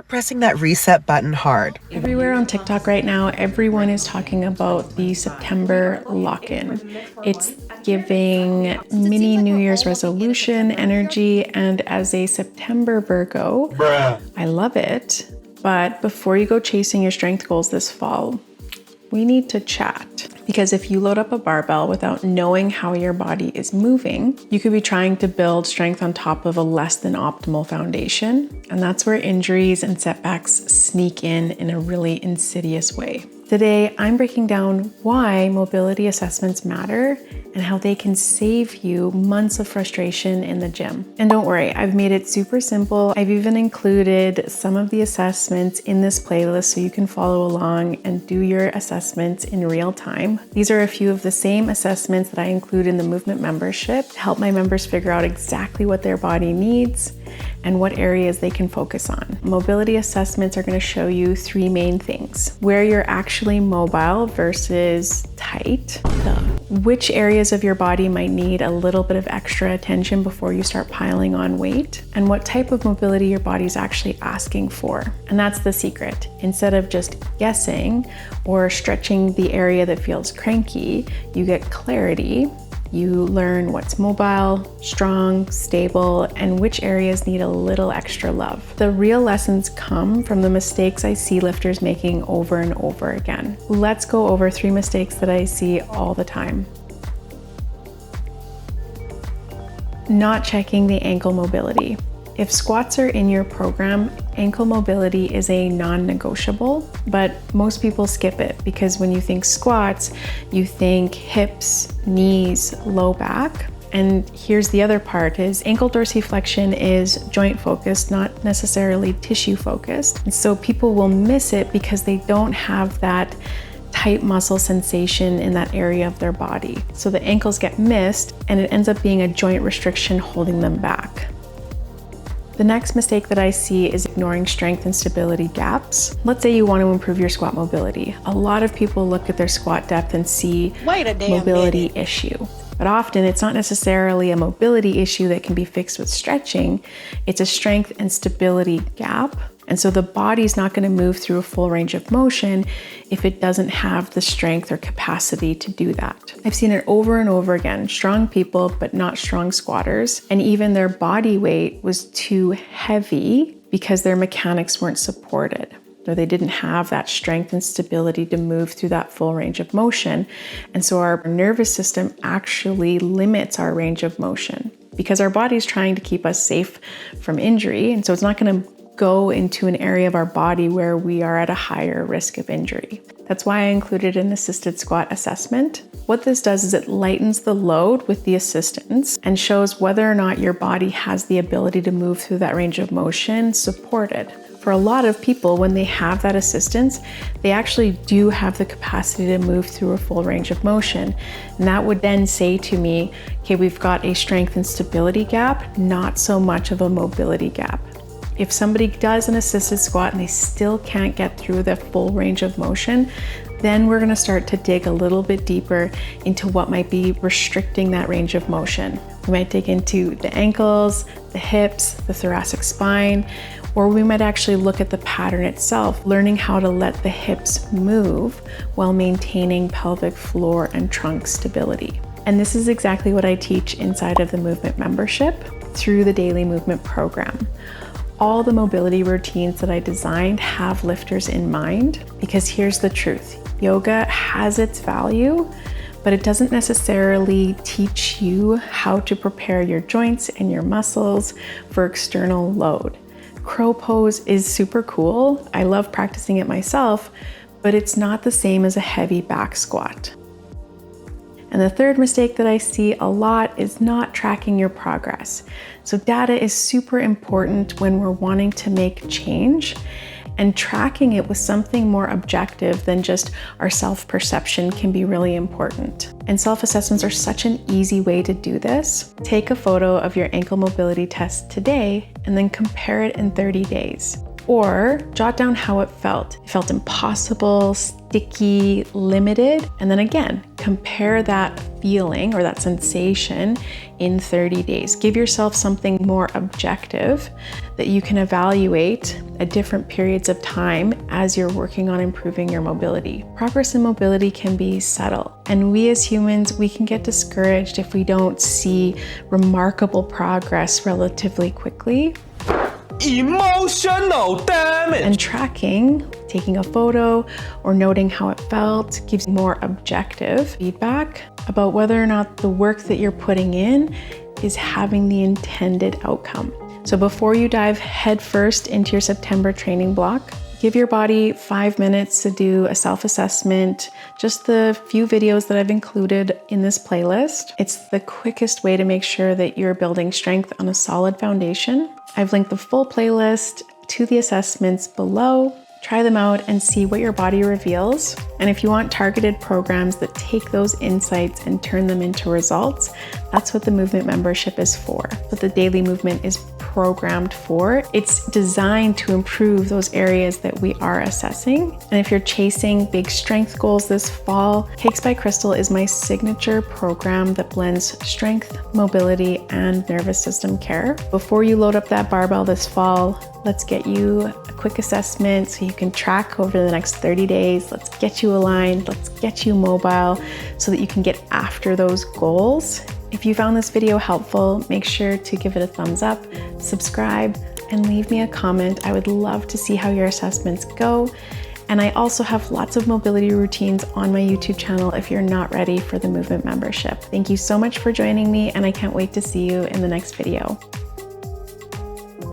pressing that reset button hard. Everywhere on TikTok right now, everyone is talking about the September lock-in. It's giving mini New Year's resolution energy, and as a September Virgo, I love it. But before you go chasing your strength goals this fall, we need to chat. Because if you load up a barbell without knowing how your body is moving, you could be trying to build strength on top of a less than optimal foundation. And that's where injuries and setbacks sneak in a really insidious way. Today, I'm breaking down why mobility assessments matter and how they can save you months of frustration in the gym. And don't worry, I've made it super simple. I've even included some of the assessments in this playlist so you can follow along and do your assessments in real time. These are a few of the same assessments that I include in the movement membership to help my members figure out exactly what their body needs and what areas they can focus on. Mobility assessments are going to show you three main things: where you're actually mobile versus tight, which areas of your body might need a little bit of extra attention before you start piling on weight, and what type of mobility your body's actually asking for. And that's the secret. Instead of just guessing or stretching the area that feels cranky, you get clarity. You learn what's mobile, strong, stable, and which areas need a little extra love. The real lessons come from the mistakes I see lifters making over and over again. Let's go over 3 mistakes that I see all the time. Not checking the ankle mobility. If squats are in your program, ankle mobility is a non-negotiable, but most people skip it because when you think squats, you think hips, knees, low back. And here's the other part is ankle dorsiflexion is joint focused, not necessarily tissue focused. And so people will miss it because they don't have that tight muscle sensation in that area of their body. So the ankles get missed and it ends up being a joint restriction holding them back. The next mistake that I see is ignoring strength and stability gaps. Let's say you want to improve your squat mobility. A lot of people look at their squat depth and see mobility issue. But often it's not necessarily a mobility issue that can be fixed with stretching. It's a strength and stability gap. And so the body's not going to move through a full range of motion if it doesn't have the strength or capacity to do that. I've seen it over and over again. Strong people, but not strong squatters. And even their body weight was too heavy because their mechanics weren't supported, or they didn't have that strength and stability to move through that full range of motion. And so our nervous system actually limits our range of motion because our body's trying to keep us safe from injury. And so it's not going to go into an area of our body where we are at a higher risk of injury. That's why I included an assisted squat assessment. What this does is it lightens the load with the assistance and shows whether or not your body has the ability to move through that range of motion supported. For a lot of people, when they have that assistance, they actually do have the capacity to move through a full range of motion. And that would then say to me, okay, we've got a strength and stability gap, not so much of a mobility gap. If somebody does an assisted squat and they still can't get through the full range of motion, then we're gonna start to dig a little bit deeper into what might be restricting that range of motion. We might dig into the ankles, the hips, the thoracic spine, or we might actually look at the pattern itself, learning how to let the hips move while maintaining pelvic floor and trunk stability. And this is exactly what I teach inside of the movement membership through the daily movement program. All the mobility routines that I designed have lifters in mind, because here's the truth. Yoga has its value, but it doesn't necessarily teach you how to prepare your joints and your muscles for external load. Crow pose is super cool. I love practicing it myself, but it's not the same as a heavy back squat. And the third mistake that I see a lot is not tracking your progress. So data is super important when we're wanting to make change, and tracking it with something more objective than just our self-perception can be really important. And self-assessments are such an easy way to do this. Take a photo of your ankle mobility test today and then compare it in 30 days. Or jot down how it felt. It felt impossible, sticky, limited, and then again, compare that feeling or that sensation in 30 days. Give yourself something more objective that you can evaluate at different periods of time as you're working on improving your mobility. Progress in mobility can be subtle, and we as humans, we can get discouraged if we don't see remarkable progress relatively quickly. Emotional damage. And tracking, taking a photo or noting how it felt, gives more objective feedback about whether or not the work that you're putting in is having the intended outcome. So before you dive headfirst into your September training block, give your body 5 minutes to do a self-assessment, just the few videos that I've included in this playlist. It's the quickest way to make sure that you're building strength on a solid foundation. I've linked the full playlist to the assessments below. Try them out and see what your body reveals. And if you want targeted programs that take those insights and turn them into results, that's what the movement membership is for. What the daily movement is programmed for. It's designed to improve those areas that we are assessing. And if you're chasing big strength goals this fall, Cakes by Crystal is my signature program that blends strength, mobility, and nervous system care. Before you load up that barbell this fall, let's get you a quick assessment so you can track over the next 30 days. Let's get you aligned, let's get you mobile so that you can get after those goals. If you found this video helpful, make sure to give it a thumbs up, subscribe, and leave me a comment. I would love to see how your assessments go. And I also have lots of mobility routines on my YouTube channel if you're not ready for the movement membership. Thank you so much for joining me, and I can't wait to see you in the next video.